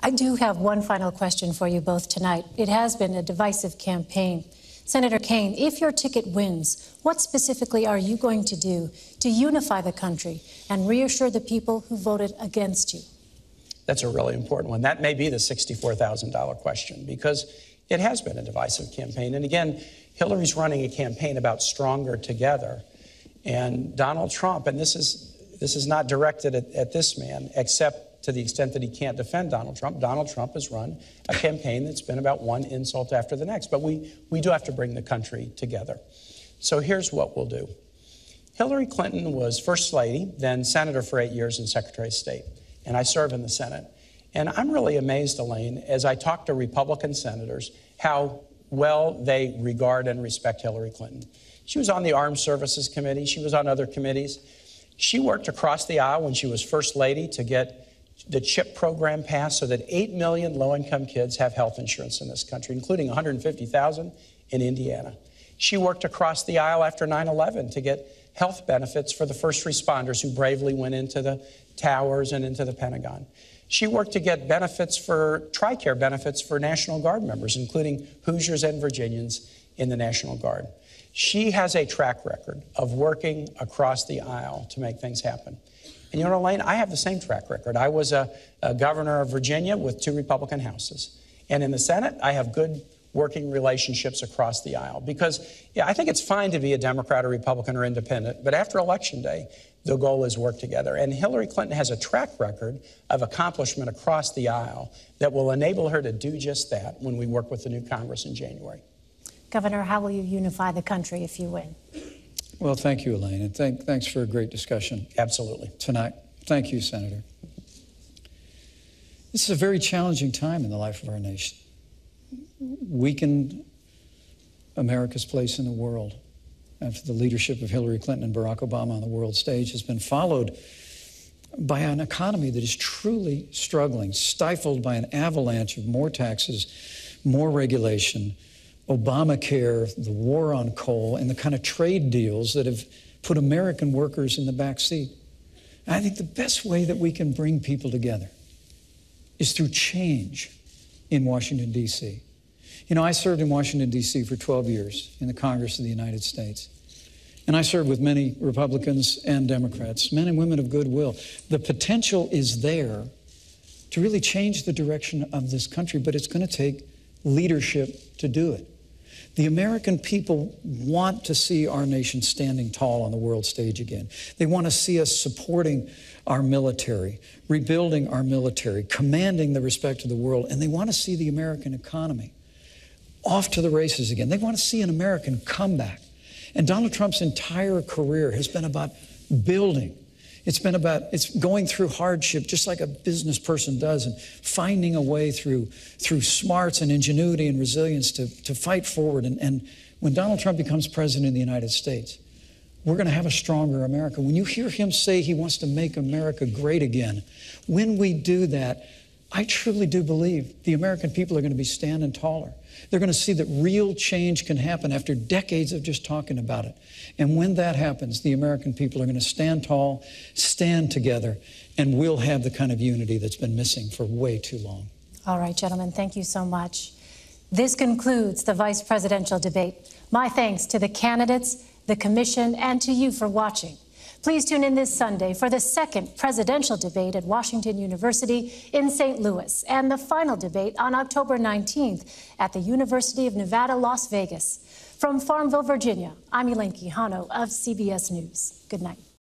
I do have one final question for you both tonight. It has been a divisive campaign. Senator Kaine, if your ticket wins, what specifically are you going to do to unify the country and reassure the people who voted against you? That's a really important one. That may be the $64,000 question, because it has been a divisive campaign. And again, Hillary's running a campaign about stronger together. And Donald Trump, and this is not directed at this man, except to the extent that he can't defend Donald Trump. Donald Trump has run a campaign that's been about one insult after the next. But we do have to bring the country together. So here's what we'll do. Hillary Clinton was First Lady, then Senator for 8 years and Secretary of State. And I serve in the Senate. And I'm really amazed, Elaine, as I talk to Republican senators, how well they regard and respect Hillary Clinton. She was on the Armed Services Committee. She was on other committees. She worked across the aisle when she was First Lady to get the CHIP program passed so that 8 million low-income kids have health insurance in this country, including 150,000 in Indiana. She worked across the aisle after 9/11 to get health benefits for the first responders who bravely went into the towers and into the Pentagon. She worked to get benefits for TRICARE benefits for National Guard members, including Hoosiers and Virginians in the National Guard. She has a track record of working across the aisle to make things happen. And you know, Elaine, I have the same track record. I was a governor of Virginia with 2 Republican houses. And in the Senate, I have good working relationships across the aisle. Because, yeah, I think it's fine to be a Democrat or Republican or independent, but after Election Day, the goal is work together. And Hillary Clinton has a track record of accomplishment across the aisle that will enable her to do just that when we work with the new Congress in January. Governor, how will you unify the country if you win? Well, thank you, Elaine, and thanks for a great discussion. Absolutely. Tonight. Thank you, Senator. This is a very challenging time in the life of our nation. Weakened America's place in the world after the leadership of Hillary Clinton and Barack Obama on the world stage has been followed by an economy that is truly struggling, stifled by an avalanche of more taxes, more regulation, Obamacare, the war on coal, and the kind of trade deals that have put American workers in the back seat. And I think the best way that we can bring people together is through change in Washington, D.C. You know, I served in Washington, D.C. for 12 years in the Congress of the United States. And I served with many Republicans and Democrats, men and women of goodwill. The potential is there to really change the direction of this country, but it's going to take leadership to do it. The American people want to see our nation standing tall on the world stage again. They want to see us supporting our military, rebuilding our military, commanding the respect of the world, and they want to see the American economy off to the races again. They want to see an American comeback. And Donald Trump's entire career has been about building. It's going through hardship just like a business person does and finding a way through smarts and ingenuity and resilience to fight forward. And when Donald Trump becomes president of the United States, we're going to have a stronger America. When you hear him say he wants to make America great again, when we do that, I truly do believe the American people are going to be standing taller. They're going to see that real change can happen after decades of just talking about it. And when that happens, the American people are going to stand tall, stand together, and we'll have the kind of unity that's been missing for way too long. All right, gentlemen, thank you so much. This concludes the vice presidential debate. My thanks to the candidates, the commission, and to you for watching. Please tune in this Sunday for the second presidential debate at Washington University in St. Louis and the final debate on October 19th at the University of Nevada, Las Vegas. From Farmville, Virginia, I'm Elaine Quijano of CBS News. Good night.